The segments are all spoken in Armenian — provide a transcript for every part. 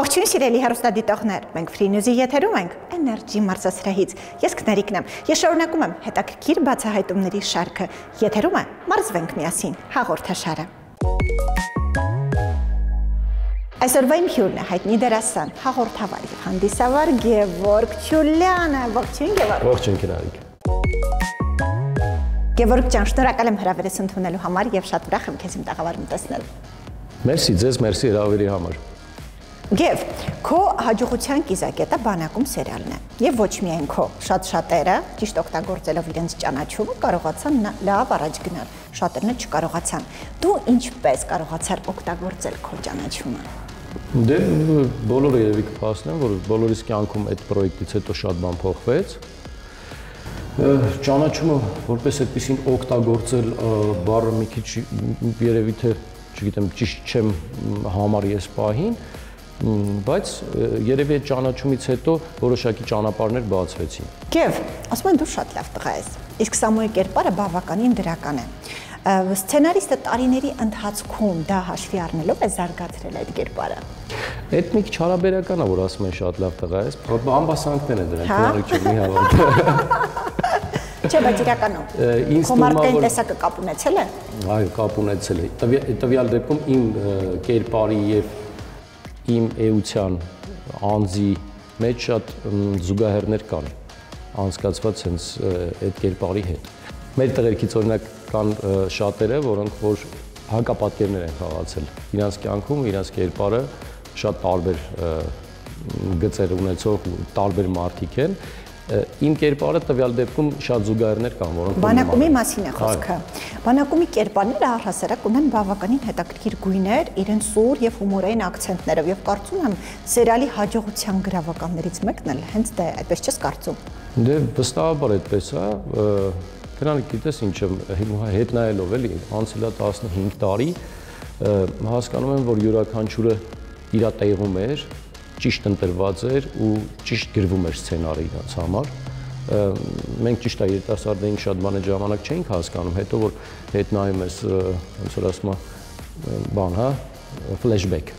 Ողջույն սիրելի հեռուստադիտողներ, մենք Free News-ի եթերում ենք Energy մարզասրահից։ Ես Քնարիկն եմ։ Ես շարունակում եմ հետաքրքիր բացահայտումների շարքը։ Եթերում է Մարզվենք միասին հաղորդաշարը։ Այսօրվա իմ հյուրն է հայտնի դերասան, հաղորդավար եւ հանդիսավար Գևորգ Չուլյանը։ Ողջույն Գևորգ։ Ողջույն Քնարիկ։ Գևորգ ջան, շնորհակալ եմ հրավերս ընդունելու համար եւ շատ ուրախ եմ քեզ իմ տաղավարում տեսնել։ Մերսի ձեզ, մերսի հրավերի համար։ Գև, քո հաջողության կիզակետը բանակում սերիալն է եւ ոչ միայն քո, շատ շատերը ճիշտ օգտագործելով իրենց ճանաչումը կարողացան լավ առաջ գնալ, շատերն էլ չկարողացան։ Դու ինչպես կարողացար օգտագործել քո ճանաչումը։ Դե բոլորը երևի կփասնեն, որ բոլորիս կյանքում այդ պրոյեկտից հետո շատ բան փոխվեց։ Ճանաչումը որպես այդպեսին օգտագործել բառը մի քիչ երևի թե, չգիտեմ, ճիշտ չեմ համարի այս պահին, բայց երևի այդ ճանաչումից հետո որոշակի ճանապարհներ բացվեցին։ Գև, ասում են դու շատ լավ տղա ես, իսկ Սամոյի կերպարը բավականին դրական է։ Սցենարիստը տարիների ընթացքում դա հաշվի առնելով է զարգացրել այդ կերպարը։ Այդ մի քիչ հարաբերական է, որ ասում են շատ լավ տղա ես, ամբասանքներ են դրանք, Քնարիկ չէ, մի հավատ։ Չէ, բայց իրականում քո մարդկային տեսակը կապ ունեցել է։ Այո, կապ ունեցել է։ Տվյալ դեպքում իմ կերպարի եւ իմ էության անձի մեջ շատ զուգահեռներ կան անցկացված հենց այդ կերպարի հետ։ Մեր տղերքից օրինակ կան շատերը, որոնք որ հակապատկերներ են խաղացել իրանց կյանքում, իրանց կերպարը շատ տարբեր գծեր ունեցող ու տարբեր մարդիկ են։ Իմ կերպարը տվյալ դեպքում շատ զուգահեռներ կան, որոնք բանակումի մասին է խոսքը։ Բանակումի կերպարները առհասարակ ունեն բավականին հետաքրքիր գույներ, իրենց սուր եւ հումորային ակցենտներով եւ կարծում եմ սերիալի հաջողության գրավականներից մեկն էլ հենց դա է, այդպես չես կարծում։ Դե վստահաբար այդպես է, Քնարիկ գիտես ինչ եմ հետ նայելով էլի, անցել է 15 տարի, հասկանում եմ, որ յուրաքանչյուրը իր տեղում էր, ճիշտ ընտրված էր ու ճիշտ գրվում էր սցենարը իրաց համար։ Մենք ճիշտ է երիտասարդ էինք, շատ բան այդ ժամանակ չէինք հասկանում, հետո որ հետ նայում ես, ոնց որ ասում բան, հա, ֆլեշբեք,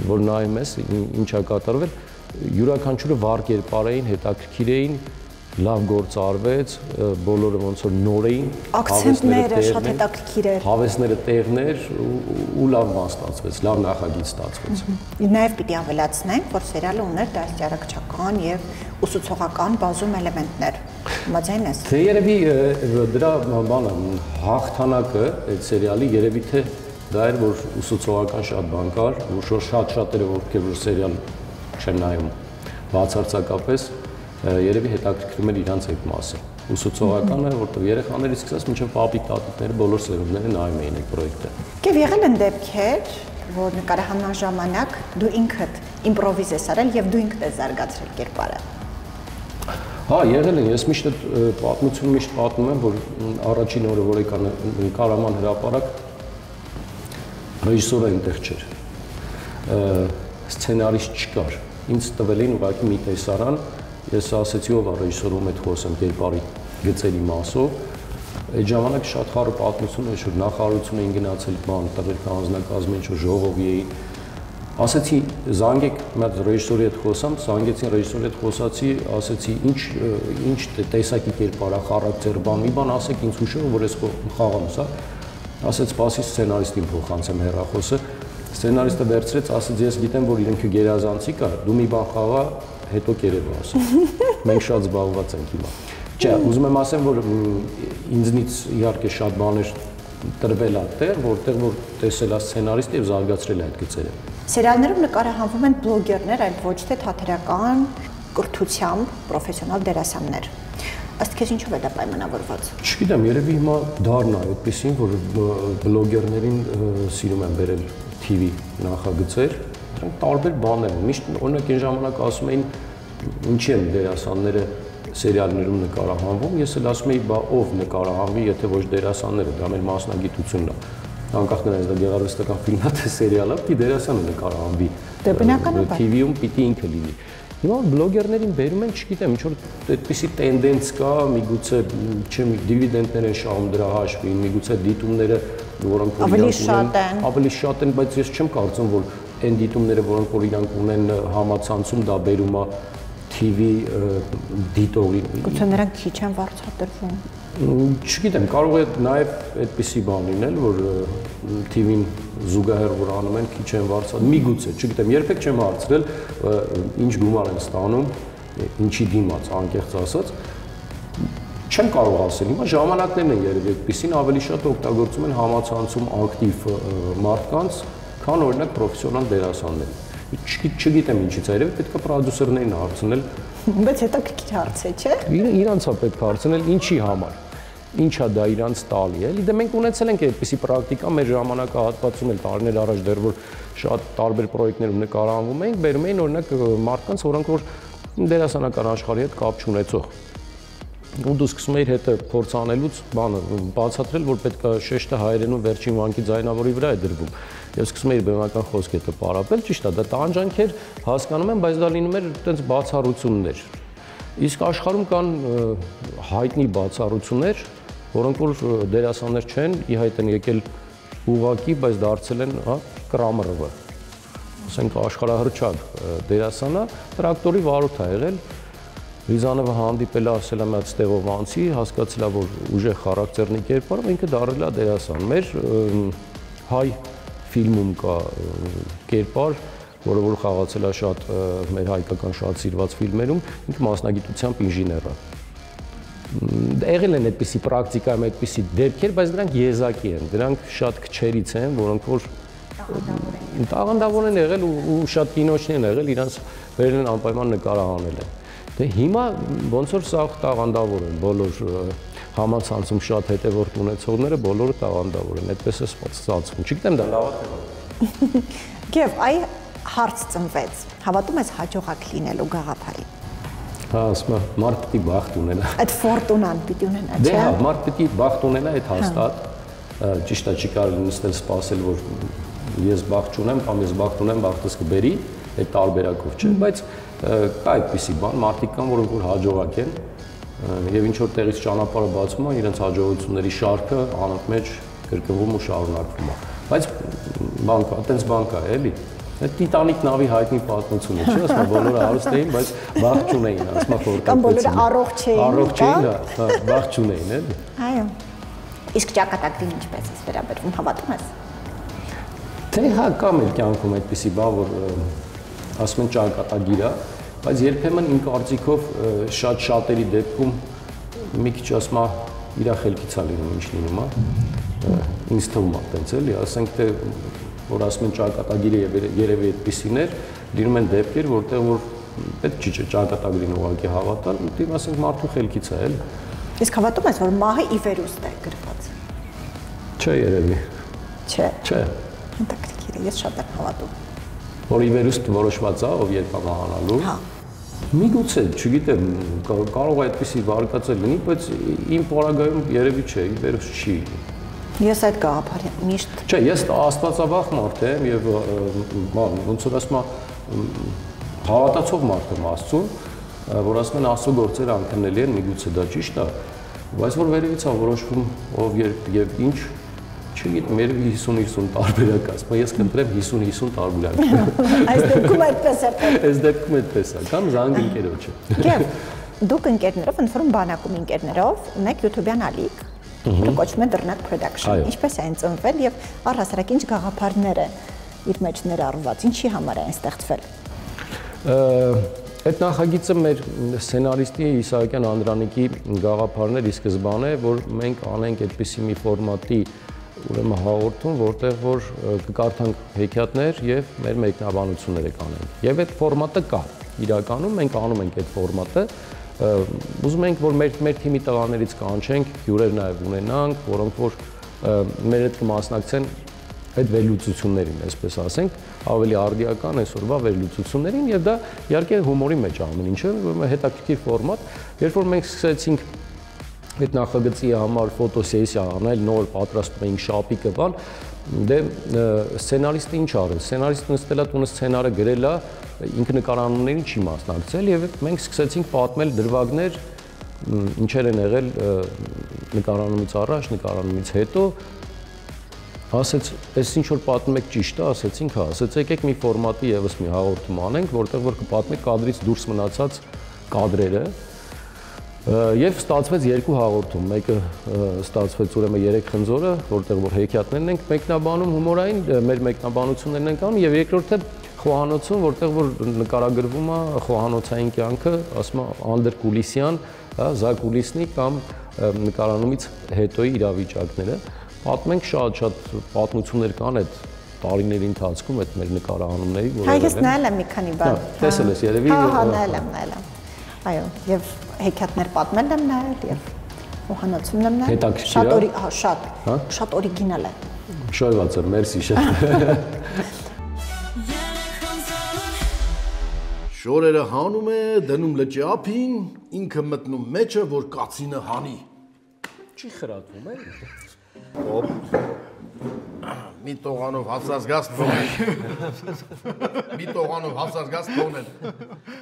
որ նայում ես ինչ է կատարվել, յուրաքանչյուրը վառ կերպար էին, հետաքրքիր էին, լավ գործ արվեց, բոլորը ոնց որ նոր էին, ակցենտները շատ հետաքրքիր էր, հավեսները տեղներ ու լավ բան ստացվեց, լավ նախագիծ ստացվեց։ Նաև պիտի ավելացնենք, որ սերիալը ուներ դաստիարակչական եւ ուսուցողական բազում էլեմենտներ։ Համաձայն ես։ Թե երևի դրա բանը հաղթանակը այդ սերիալի երևի թե դա էր, որ ուսուցողական շատ բան կար, որ շատ-շատերը ովքեր որ սերիալ չեն նայում բացարձակապես երևի հետաքրքրում էր իրանց այդ մասը։ Ուսուցողականը, որտեղ երեխաներից սկսած մինչև պապիկ տատիկները բոլոր սերունդները նայում էին այդ պրոյեկտը։ Եվ եղել են դեպքեր, որ նկարահանման ժամանակ դու ինքդ իմպրովիզ ես արել եւ դու ինքդ ես զարգացրել կերպարը։ Հա, եղել են, ես միշտ պատմություն միշտ պատմում եմ, որ առաջին օրը որ եկան նկարահանման հրապարակ ռեժիսորը այնտեղ չէր։ Սցենարիստ չկար։ Ինձ տվել էին ուղղակի մի տեսարան, ես ասեցի ով է ռեժիսորում այդ խոսեմ կերպարի գծերի մասով։ Այդ ժամանակ շատ խառը պատմություն էր, որ նախարարություն էին գնացել բան, տղերք անձնակազմին ինչ-որ ժողովի էին։ Ասեցի զանգեք, մատ ռեժիսորի հետ խոսամ, զանգեցին ռեժիսորի հետ խոսացի, ասեցի ինչ տեսակի կերպար է, խառակցեր բան, մի բան ասեք ինձ հուշով, որ ես խաղամ սա։ Ասեց սպասի սցենարիստին փոխանցեմ հեռախոսը։ Սցենարիստը վերցրեց, ասեց ես գիտեմ, որ ինքը գերազանցիկ է, դու մի բան խաղա, հետո կերև ասում։ Մենք շատ զբաղված ենք հիմա։ Չէ, ուզում եմ ասեմ, որ ինձնից իհարկե շատ բաներ տրվել է տեղ, որտեղ որ տեսել է սցենարիստը եւ զարգացրել է այդ գծերը։ Սերիալներում նկարահանվում են բլոգերներ, այլ ոչ թե թատերական կրթությամբ պրոֆեսիոնալ դերասաններ։ Ըստ քեզ ինչով է դա պայմանավորված։ Չգիտեմ, երևի հիմա դառն է այդպեսին, որ բլոգերներին սիրում են բերել TV նախագծեր, դրանք տարբեր բաներ են։ Միշտ օրինակ այն ժամանակ ասում էին ինչի են դերասանները սերիալներում նկարահանվում, ես էլ ասում էի, բա ով նկարահանվի, եթե ոչ դերասանները, դա մեր մասնագիտությունն է։ Անկախ նրանից դա գեղարվեստական ֆիլմ է, թե սերիալ է, պիտի դերասանը նկարահանվի։ Դե բնականաբար։ TV-ում պիտի ինքը լինի։ Հիմա բլոգերներին բերում են, չգիտեմ, ինչ որ այդպիսի տենդենս կա, միգուցե չեմ դիվիդենդներ են շահում դրա հաշվին, միգուցե դիտումները, որոնք ավելի շատ են, բայց ես չեմ կարծում, որ այն դիտումները, որոնք որ իրանք ունեն համացանցում, դա բերում է TV դիտողին։ Գուցե նրանք քիչ են վարձատրվում։ Չգիտեմ, կարող է նաև այդպիսի բան լինել, որ TV-ին զուգահեռ որ անում են, քիչ են վարձատրվում։ Միգուցե, չգիտեմ, երբեք չեմ հարցրել, ինչ գումար են ստանում, ինչի դիմաց, անկեղծ ասած։ Չեմ կարող ասել, հիմա ժամանակներն են երևի այդպիսին ավելի շատ օգտագործում են համացանցում ակտիվ մարդկանց, քան օրինակ պրոֆեսիոնալ դերասաններ։ Չգիտեմ ինչից է, երևի պետք է պրոդյուսերներին հարցնել։ Բայց հետաքրքիր հարց է, չէ՞։ Իրանց է պետք հարցնել ինչի համար։ Ինչա դա իրանց տալի է։ Դե մենք ունեցել ենք այդպիսի պրակտիկա մեր ժամանակահատվածում էլ տարիներ առաջ դեռ որ շատ տարբեր պրոյեկտներում նկարահանվում էինք, բերում էին օրինակ մարդկանց, որոնք որ դերասանական աշխարհի հետ կապ չունեցող։ Ու դու սկսում էիր հետը փորձ անելուց բանը բացատրել, որ պետք է շեշտը հայերենու վերջին վանկի ձայնավորի վրա է դրվում։ Եվ սկսում էիր բեմական խոսք հետը պարապել, ճիշտ է, դա տանջանք էր, հասկանում եմ, բայց դա լինում էր այդպես բացառություններ։ Իսկ աշխարհում կան հայտնի բացառություններ, որոնք որ դերասաններ չեն, ի հայտ են եկել ուղղակի, բայց դարձել են, հա, կրամրվը։ Ասենք աշխարհահռչակ դերասանա, տրակտորի վարորդ է եղել։ Ռիզանովը հանդիպել է, ասել է մեծ տեղովանցի, հասկացել է, որ ուժեղ խարակտերնի կերպարով ինքը դառել է դերասան։ Մեր հայ ֆիլմում կա կերպար, որը որ խաղացել է շատ մեր հայկական շատ սիրված ֆիլմերում, ինքը մասնագիտությամբ ինժեներ է։ Եղել են այդպիսի պրակտիկայում այդպիսի դեպքեր, բայց դրանք եզակի են, դրանք շատ քչերից են, որոնք որ տաղանդավոր են եղել ու շատ կինոչներ են եղել, իրանց վերել են անպայման նկարահանել են։ Դե հիմա ոնց որ սա տաղանդավոր են, բոլոր համացանցում շատ հետևորդ ունեցողները բոլորը տաղանդավոր են, այդպես է ստացվում։ Չգիտեմ դա լավ է թե։ Եվ այ հարց ծնվեց, հավատում ես հաջողակ լինելու գաղափարին։ Հա, ասում եմ, մարդ պիտի բախտ ունենա։ Այդ ֆորտունան պիտի ունենա, չէ՞։ Դե հա, մարդ պիտի բախտ ունենա, այդ հաստատ։ Ճիշտ է, չի կարող նստել սպասել, որ ես բախտ չունեմ, կամ ես բախտ ունեմ, բախտս կբերի, այդ տարբերակով չէ, բայց կա այդպիսի բան, մարդիկ կան, որոնք որ հաջողակ են, եւ ինչ որ տեղից ճանապարհը բացվում է, իրենց հաջողությունների շարքը անընդմեջ կրկնվում ու շարունակվում է։ Բայց բան կա, այտենց բան կա, էլի։ Այդ Տիտանիկ նավի հայտնի պատմությունը, չէ՞, ասում եմ, բոլորը հարուստ էին, բայց բախտ չունեին, ասում եմ, խորտակեցին։ Կամ բոլորը առողջ էին։ Առողջ էին, հա, բախտ չունեին, էլի։ Այո։ Իսկ ճակատագրին ինչպես է վերաբերվում, հավատում ես։ Թե հա կա մեր կյանքում այդպիսի բան, որ ասում են ճակատագիր է, բայց երբեմն իմ կարծիքով շատ շատերի դեպքում մի քիչ ասում է իր խելքից է լինում, ինչ լինում է։ Ինձ թվում է այդպես էլի, ասենք թե որ ասում են ճակատագիրը երևի այդպիսիներ, լինում են դեպքեր, որտեղ որ պետք չի ճակատագրին ուղղակի հավատալ, ու ասենք մարդու խելքից է, էլի։ Իսկ հավատում ես, որ մահը ի վերուստ է գրված։ Չէ, երևի։ Չէ։ Չէ։ Հետաքրքիր է, ես շատ եմ հավատում։ Որ ի վերուստ որոշված է, ով երբ է մահանալու։ Հա։ Միգուցե, չգիտեմ, կարող է այդպիսի վարկածը լինի, բայց իմ պարագայում երևի չէ, ի վերուստ չի։ Ես այդ գաղափարի միշտ։ Չէ, ես աստվածավախ մարդ եմ եւ ոնց որ ասում եմ, հավատացող մարդ եմ Աստծուն, որ ասում են Աստծո գործերը անքննելի են, միգուցե դա ճիշտ է, բայց որ վերևից է որոշվում ով եւ ինչ, չգիտեմ, երևի 50-50 տարբերակ է, ասում եմ, ես կընտրեմ 50-50 տարբերակ։ Այս դեպքում այդպես է։ Այս դեպքում այդպես է, կամ զանգ ընկերոջը։ Եվ դուք ընկերներով, ընդ որում բանակում ընկերներով ունեք YouTube-յան ալիք, որը կոչվում է Դռնակ Production։ Ինչպես է այն ծնվել եւ առհասարակ ինչ գաղափարներ է իր մեջ ներառված, ինչի համար է այն ստեղծվել։ Այդ նախագիծը մեր սցենարիստի Իսահակյան Անդրանիկի գաղափարներ ի սկզբանե, որ մենք անենք այդպիսի մի ֆորմատի ուրեմն հաղորդում, որտեղ որ կկարդանք հեքիաթներ եւ մեր մեկնաբանությունները կանենք։ Եվ այդ ֆորմատը կա։ Իրականում մենք անում ենք այդ ֆորմատը, ուզում ենք որ մեր թիմի տղաներից կանչենք, հյուրեր նաեւ ունենանք, որոնք որ մեր հետ կմասնակցեն այդ վերլուծություններին, այսպես ասենք, ավելի արդիական այսօրվա վերլուծություններին եւ դա իհարկե հումորի մեջ ամեն ինչը, հետաքրքիր ֆորմատ, երբ որ մենք սկսեցինք այդ նախագծի համար ֆոտոսեսիա անել, նոր պատրաստում էինք շապիկը բան, դե սցենարիստը ինչ արել, սցենարիստը նստել է տունը սցենարը գրել է, ինքը նկարանումներին չի մասնակցել եւ մենք սկսեցինք պատմել դրվագներ, ինչեր են եղել նկարանումից առաջ, նկարանումից հետո, ասեց, այս ինչ որ պատմում եք ճիշտ է, ասեցինք, հա, ասեց եկեք մի ֆորմատի եւս մի հաղորդում անենք, որտեղ որ կպատմեք կադրից դուրս մնացած կադրերը։ Եվ ստացվեց երկու հաղորդում, մեկը ստացվեց ուրեմն 3 խնձորը, որտեղ որ հեքիաթներն ենք մեկնաբանում հումորային, մեր մեկնաբանություններն ենք անում, եւ երկրորդը խոհանոցում, որտեղ որ նկարագրվում է խոհանոցային կյանքը, ասում է անդերկուլիսյան, հա, զակուլիսնի կամ նկարանումից հետոյի իրավիճակները։ Պատմենք շատ պատմություններ կան այդ տարիների ընթացքում այդ մեր նկարահանումների, որը ես նայել եմ մի քանի բան։ Տեսել ես երևի։ Հա, նայել եմ։ Այո, եւ հեքիաթներ պատմել եմ նայել եւ խոհանոցումն եմ նայել։ Շատ օրիգինալ է։ Շոյված եմ, մերսի շատ։ Շորերը հանում է, դնում լճի ափին, ինքը մտնում մեջը, որ կացինը հանի։ Չի խրատվում է։ Մի տողանով հասազգազ թոնել։ Մի տողանով հասազգազ թոնել։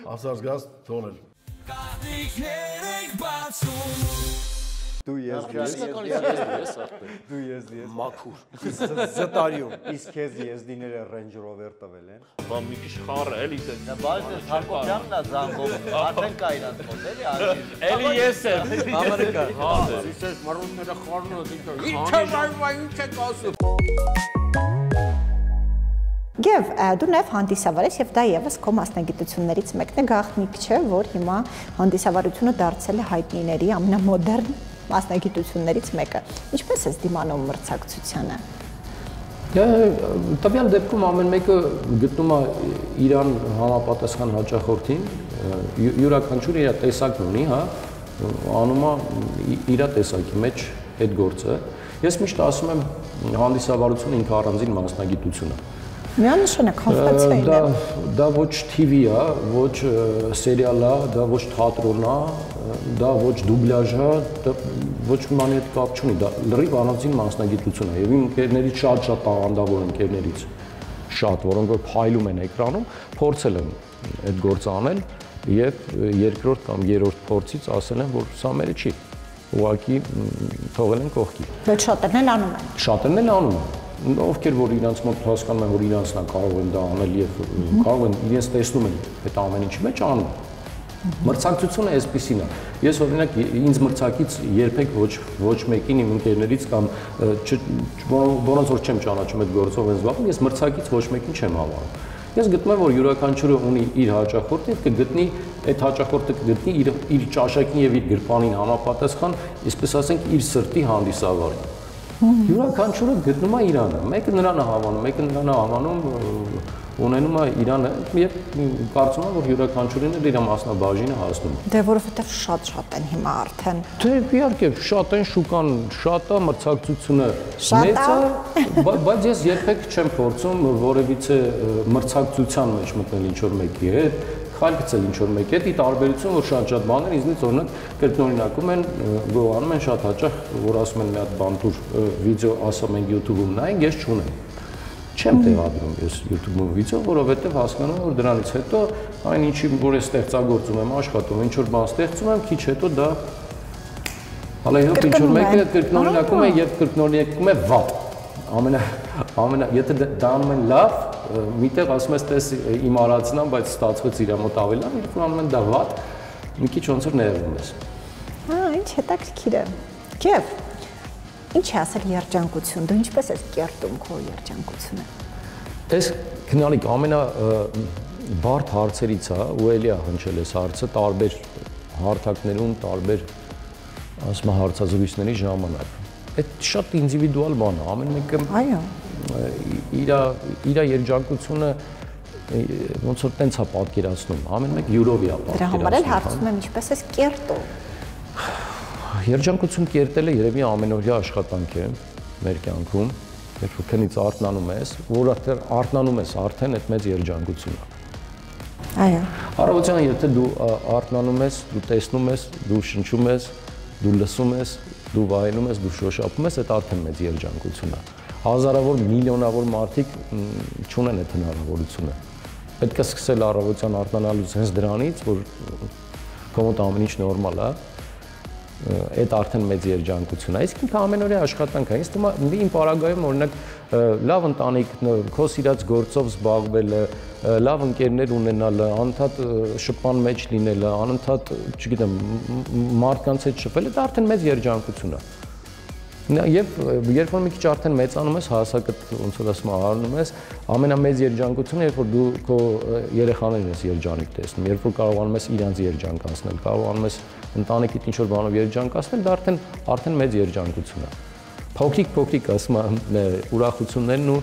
Հասազգազ թոնել։ Կահնիկներ ենք բացում Դու ես Դու ես մաքուր զտարյում իսկ քեզ եզդիները Range Rover տվել են Բան մի քիչ խառը էլի դա բայց Հակոբյանն է զանգում արդեն կա իրանց մոտ էլի Էլի ես եմ Ամերիկա հա Իսես մարոնները խառնում են ինչ է ասում Եվ դու նաև հանդիսավար ես եւ դա եւս քո մասնագիտություններից մեկն է գաղտնիք չէ որ հիմա հանդիսավարությունը դարձել է հայտնիների ամենամոդեռն մասնագիտություններից մեկը ինչպես ես դիմանում մրցակցությանը Տվյալ դեպքում ամեն մեկը գտնում է իրան համապատասխան հաճախորդին յուրաքանչյուրը իր տեսակն ունի հա անում է իր տեսակի մեջ այդ գործը ես միշտ ասում եմ հանդիսավարությունը ինքը առանձին մասնագիտություն է Միանշանակ հանրացային է։ Դա ոչ TV է, ոչ սերիալ է, դա ոչ թատրոն է, դա ոչ դուբլաժ է, դա ոչ մանի հետ կապ չունի, դա լրիվ առանձին մասնագիտություն է եւ իմ ընկերներից շատ տաղանդավոր ընկերներից շատ, որոնք որ փայլում են էկրանում, փորձել են այդ գործը անել եւ երկրորդ կամ երրորդ փորձից ասել են, որ սա մերը չի։ Ուղղակի թողել են կողքի։ Ոչ շատերն էլ անում են։ Շատերն էլ անում են։ Ովքեր որ իրանց մոտ հասկանում են որ իրանցն է կարող են դա аնել եւ կարող են իրենց տեսնում են այդ ամեն ինչի մեջ անում մրցակցությունը այսպեսին է ես օրինակ ինձ մրցակից երբեք ոչ մեկին իմ ընկերներից կամ որոնց որ չեմ ճանաչում այդ գործով են զբաղվում ես մրցակից ոչ մեկին չեմ հավանում ես գտնում եմ որ յուրաքանչյուրը ունի իր հաճախորդը եւ կգտնի այդ հաճախորդը կգտնի իր ճաշակին եւ իր գրպանին համապատասխան այսպես ասենք իր սրտի հանդիսավարին Յուրաքանչյուրը գտնում է Իրանը, մեկը նրան է հավանում, մեկը նրան է հավանում, ունենում է Իրանը եւ կարծում եմ որ յուրաքանչյուրին իր մասնաբաժինը հասնում է։ Դե որովհետեւ շատ են հիմա արդեն։ Դե իհարկե շատ են շուկան, շատ է մրցակցությունը մեծ է, բայց ես երբեք չեմ փորձում որևիցե մրցակցության մեջ մտնել ինչ որ մեկի հետ Խալքցել ինչ որ մեկ է, ի տարբերություն որ շատ բաներ ինձնից օրինակ կրկնօրինակում են, գողանում են շատ հաճախ, որ ասում են մի հատ բան դուր վիդեո ասում են YouTube-ում նայենք, ես չունեմ։ Չեմ տեղադրում ես YouTube-ում վիդեո, որովհետև հասկանում եմ, որ դրանից հետո այն ինչի որ ես ստեղծագործում եմ, աշխատում, ինչ որ բան ստեղծում եմ, քիչ հետո դա հալայով ինչ որ մեկը կրկնօրինակում է եւ կրկնօրինակում է վատ։ Եթե դա անում են լավ, միտեղ ասում ես տես իմ արածն եմ, բայց ստացվեց իր մոտ ավելի լավ, երբ անում են դա վատ, մի քիչ ոնց որ ներվում ես։ Հա, ինչ հետաքրքիր է։ Եվ ինչ է ասել երջանկություն, դու ինչպես ես կերտում քո երջանկությունը։ Այս քննալիք ամենաբարդ հարցերից է, ու էլի է հնչել այս հարցը տարբեր հարթակներում, տարբեր ասում հարցազրույցների ժամանակ։ Այդ շատ ինդիվիդուալ բան է, ամեն մեկը Այո։ իր երջանկությունը ոնց որ տենց է պատկերացնում, ամեն մեկ յուրով է պատկերացնում։ Դրա համար էլ հարցում եմ ինչպես ես կերտում։ Երջանկություն կերտելը երևի ամենօրյա աշխատանք է մեր կյանքում, երբ որ քնից արթնանում ես, որ արթնանում ես արդեն այդ մեծ երջանկություն է։ Այո։ Առավոտյան եթե դու արթնանում ես, դու տեսնում ես, դու շնչում ես, դու լսում ես, դու վայելում ես, դու շոշափում ես, այդ արդեն մեծ երջանկություն է։ Հազարավոր միլիոնավոր մարդիկ չունեն այդ հնարավորությունը։ Պետք է սկսել առավոտյան արթնանալուց հենց դրանից, որ քո մոտ ամեն ինչ նորմալ է, այդ արդեն մեծ երջանկություն է։ Իսկ ինքը ամենօրյա աշխատանք է։ Ինձ թվում է իմ պարագայում օրինակ լավ ընտանիք, քո սիրած գործով զբաղվելը, լավ ընկերներ ունենալը, անընդհատ շփման մեջ լինելը, անընդհատ, չգիտեմ, մարդկանց հետ շփվելը, դա արդեն մեծ երջանկություն է։ Եվ երբ որ մի քիչ արդեն մեծանում ես, հասակդ ոնց որ ասում առնում ես, ամենամեծ երջանկությունը, երբ որ դու քո երեխաներին ես երջանիկ տեսնում, երբ որ կարողանում ես իրանց երջանկացնել, կարողանում ես ընտանիքիդ ինչ որ բանով երջանկացնել, դա արդեն մեծ երջանկություն է։ Փոքրիկ ասում եմ ուրախություններն ու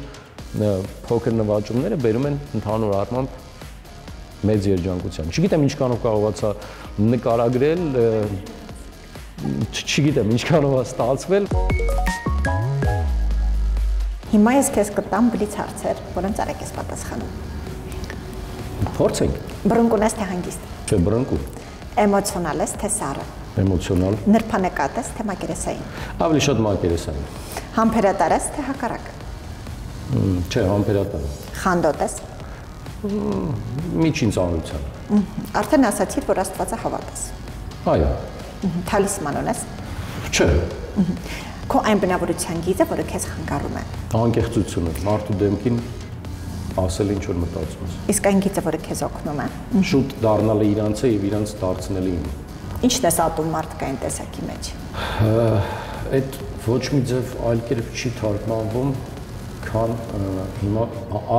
փոքր նվաճումները բերում են ընդհանուր առմամբ մեծ երջանկության։ Չգիտեմ ինչքանով կարողացա նկարագրել, չգիտեմ ինչքանով է ստացվել։ Հիմա ես քեզ կտամ բլից հարցեր, որոնց արեք ես պատասխանում։ Փորձենք։ Բռնկուն ես թե հանգիստ։ Չէ, բռնկուն։ Էմոցիոնալ ես թե սառը։ Էմոցիոնալ։ Նրբանկատ ես թե մակերեսային։ Ավելի շատ մակերեսային։ Համբերատար ես թե հակառակը։ Չէ, համբերատար։ Խանդոտ ես։ Միջին ծանրության։ Արդեն ասացիր, որ Աստվածը հավատես։ Այո։ Թալիսման ունես։ Չէ։ Քո այն բնավորության գիծը, որը քեզ խանգարում է։ Անկեղծությունը, մարդու դեմքին ասել ինչ որ մտածում ես։ Իսկ այն գիծը, որը քեզ օգնում է։ Շուտ դառնալը իրանցը եւ իրանց դարձնելը իմ։ Ինչն է ատում մարդկային տեսակի մեջ։ Այդ ոչ մի ձև այլ կերպ չի թարգմանվում, քան հիմա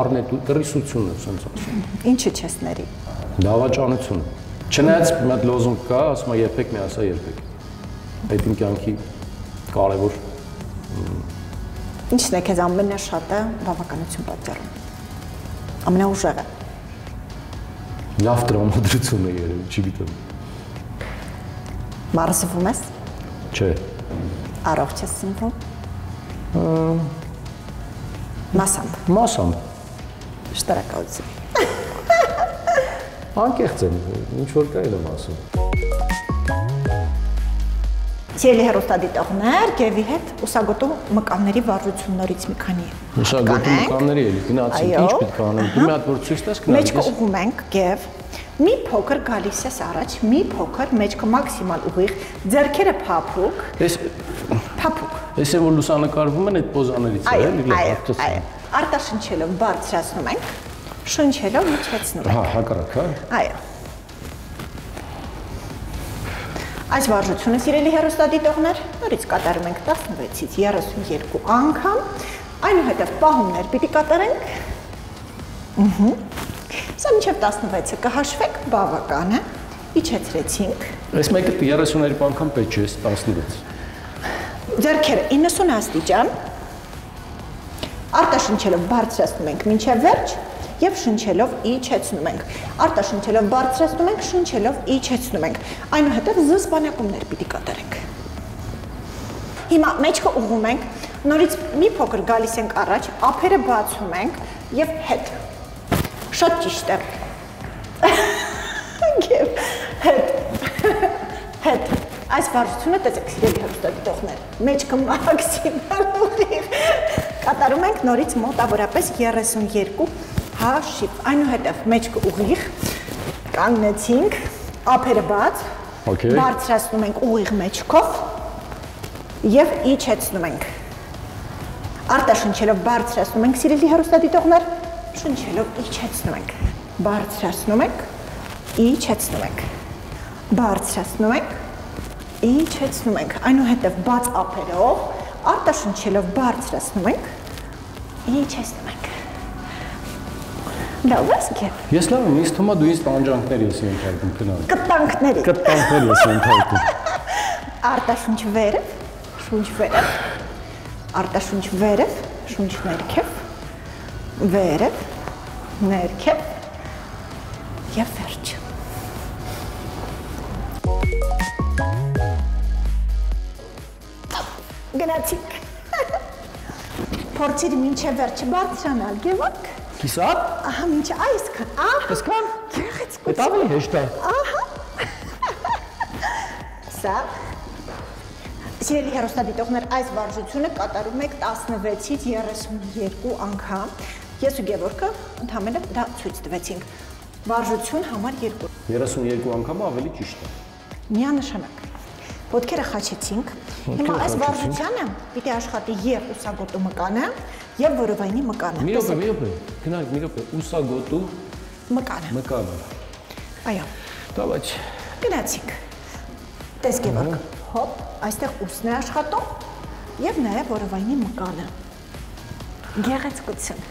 առնետուրիսությունը, ասենց ասում։ Ինչը չես ների։ Դավաճանությունը։ Չնայած մի հատ լոզունգ կա, ասում է երբեք մի ասա երբեք։ Այդ իմ կյանքի կարևոր։ Ինչն է քեզ ամենաշատը բավականություն պատճառում։ Ամենաուժեղը։ Լավ տրամադրություն է երևի, չգիտեմ։ Մարզվում ես։ Չէ։ Առողջ ես սնվում։ Մասամբ։ Մասամբ։ Շնորհակալություն։ Անկեղծ եմ, ինչ որ կա եմ ասում։ Սիրելի հեռուստադիտողներ, Գևի հետ ուսագոտու մկանների վարժություններից մի քանի։ Ուսագոտու մկանների էլի գնացինք, ինչ պետք է անենք։ Դու մի հատ որ ցույց տաս գնանք։ Մեջքը ուղում ենք, Գև։ Մի փոքր գալիս ես առաջ, մի փոքր մեջքը մաքսիմալ ուղիղ, ձեռքերը փափուկ։ Փափուկ։ Այս է որ լուսանկարվում են այդ պոզաներից է, էլի լավ։ Այո։ Արտաշնչելով բարձրացնում ենք, շնչելով իջեցնում ենք։ Հա, հակառակ, հա։ Այո։ Այս վարժությունը, սիրելի հեռուստադիտողներ, նորից կատարում ենք 16-ից 32 անգամ, այնուհետև պահումներ պիտի կատարենք։ Սա մինչև 16-ը կհաշվեք, բավական է, իջեցրեցինք։ Այս մեկը 32 անգամ պետք չէ, 16։ Ձեռքերը 90 աստիճան, արտաշնչելով բարձրացնում ենք մինչև վերջ և շնչելով իջեցնում ենք։ Արտաշնչելով բարձրացնում ենք, շնչելով իջեցնում ենք։ Այնուհետև զզվանակումներ պիտի կատարենք։ Հիմա մեջքը ուղղում ենք, նորից մի փոքր գալիս ենք առաջ, ափերը բացում ենք և հետ։ Շատ ճիշտ է։ Հետ։ Այս վարժությունը տեսեք սիրելի հեռուստադիտողներ, մեջքը մաքսիմալ ուղիղ։ Կատարում ենք նորից մոտավորապես 32 հաշիվ, այնուհետև մեջքը ուղիղ, կանգնեցինք, ափերը բաց, բարձրացնում ենք ուղիղ մեջքով և իջեցնում ենք։ Արտաշնչելով բարձրացնում ենք, սիրելի հեռուստադիտողներ, շնչելով իջեցնում ենք, բարձրացնում ենք, իջեցնում ենք, բարձրացնում ենք, իջեցնում ենք, այնուհետև բաց ափերով, արտաշնչելով բարձրացնում ենք, իջեցնում ենք։ Լավ ես Գև։ Ես լավ եմ, ինձ թվում է դու ինձ տանջանքներ ես ենթարկում գնալ։ Կտանքների։ Կտանքներ ես ենթարկում։ Արտաշունչ վերև, շունչ վերև, արտաշունչ վերև, շունչ ներքև, վերև, ներքև և վերջ։ Գնացինք։ Փորձիր մինչև վերջը բարձրանալ, Գևակ։ Կիսատ։ Ահա, մինչև այսքան։ Այսքան։ Գեղեցկություն։ Այդ ավելի հեշտ է։ Ահա։ Սա Սիրելի հեռուստադիտողներ, այս վարժությունը կատարում եք 16-ից 32 անգամ։ Ես ու Գևորգը ընդհանրապես դա ցույց տվեցինք։ Վարժություն համար 2։ 32 անգամ ավելի ճիշտ է։ Միանշանակ։ Ոտքերը խաչեցինք։ Հիմա այս վարժությանը պիտի աշխատի եւ ուսագոտու մկանը եւ որովայնի մկանը։ Մի րոպե, գնանք մի րոպե, ուսագոտու մկանը։ Այո։ Դավաճ։ Գնացինք։ Տես Գևորգ, հոպ, այստեղ ուսն է աշխատում եւ նաեւ որովայնի մկանը։ Գեղեցկություն։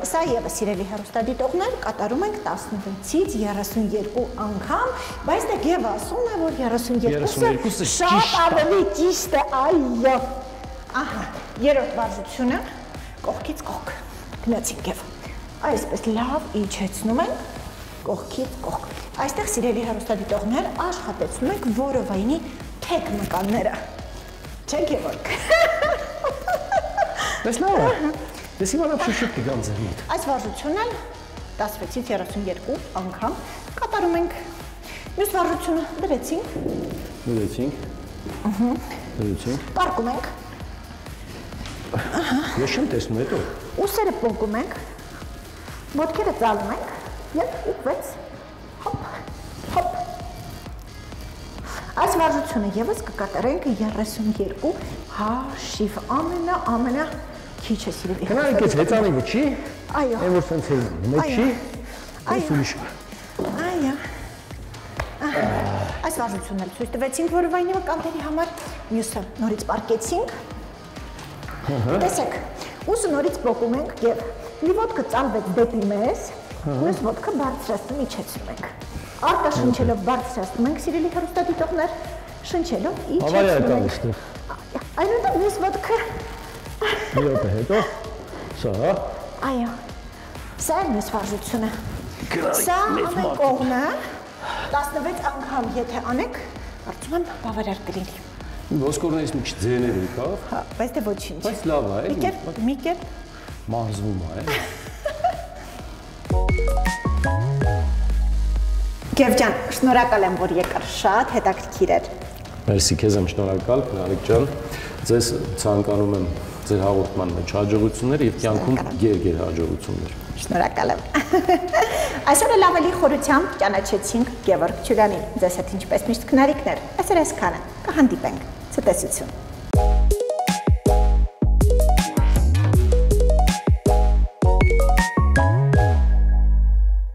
Սա եւս սիրելի հեռուստադիտողներ կատարում ենք 16-ից 32 անգամ, բայց դա Գևը ասում է, որ 32-ը շատ ավելի ճիշտ է, այո։ Ահա, երրորդ վարժությունը կողքից կողք։ Գնացինք Գև։ Այսպես լավ իջեցնում ենք կողքից կողք։ Այստեղ սիրելի հեռուստադիտողներ աշխատեցնում ենք որովայնի թեք մկանները։ Չէ՞ Գևորգ։ Տեսնա՞ր։ Դες հիմա շուշուտ կգամ ձեր մոտ։ Այս վարժությունն 16-ից 32 անգամ կատարում ենք։ Մյուս վարժությունը դրեցինք։ Դրեցինք։ Պարկում ենք։ Ես չեմ տեսնում հետո։ Ուսերը պոկում ենք։ Ոտքերը ծալում ենք եւ ուղղվեց։ Հոպ, հոպ։ Այս վարժությունը եւս կկատարենք 32 հաշիվ ամենա քիչը սիրելի։ Գնանք այս հեծանի վիճի։ Այո։ Այն որ սենց մեջի։ Այո։ Այո։ Այս վարժությունն էլ ցույց տվեցինք որովայնի մկանների համար, մյուսը նորից պարկեցինք։ Տեսեք, ուսը նորից պոկում ենք եւ մի ոտքը ծալվեց դեպի մեզ, մյուս ոտքը բարձրացնում իջեցնում ենք։ Արտա շնչելով բարձրացնում ենք սիրելի հեռուստադիտողներ, շնչելով իջեցնում ենք։ Այնուհետև մյուս ոտքը Մի րոպե հետո սա Այո։ Սա է մյուս վարժությունը։ Սա ամեն կողմը 16 անգամ եթե անեք, կարծում եմ բավարար կլինի։ Ոսկորներից մի քիչ ձեներ եկավ։ Հա, բայց դե ոչինչ։ Բայց լավ է, մի կերպ մարզվում է։ Գև ջան, շնորհակալ եմ, որ եկար, շատ հետաքրքիր էր։ Մերսի, քեզ եմ շնորհակալ, Նարեկ ջան։ Ձեզ ցանկանում եմ ձեր հաղորդման մեջ հաջողություններ եւ կյանքում գեր հաջողություններ։ Շնորհակալ եմ։ Այսօր էլ ավելի խորությամբ ճանաչեցինք Գևորգ Չուլյանին։ Ձեզ հետ ինչպես միշտ քնարիքներ։ Այսօր այսքանը։ Կհանդիպենք։ Ցտեսություն։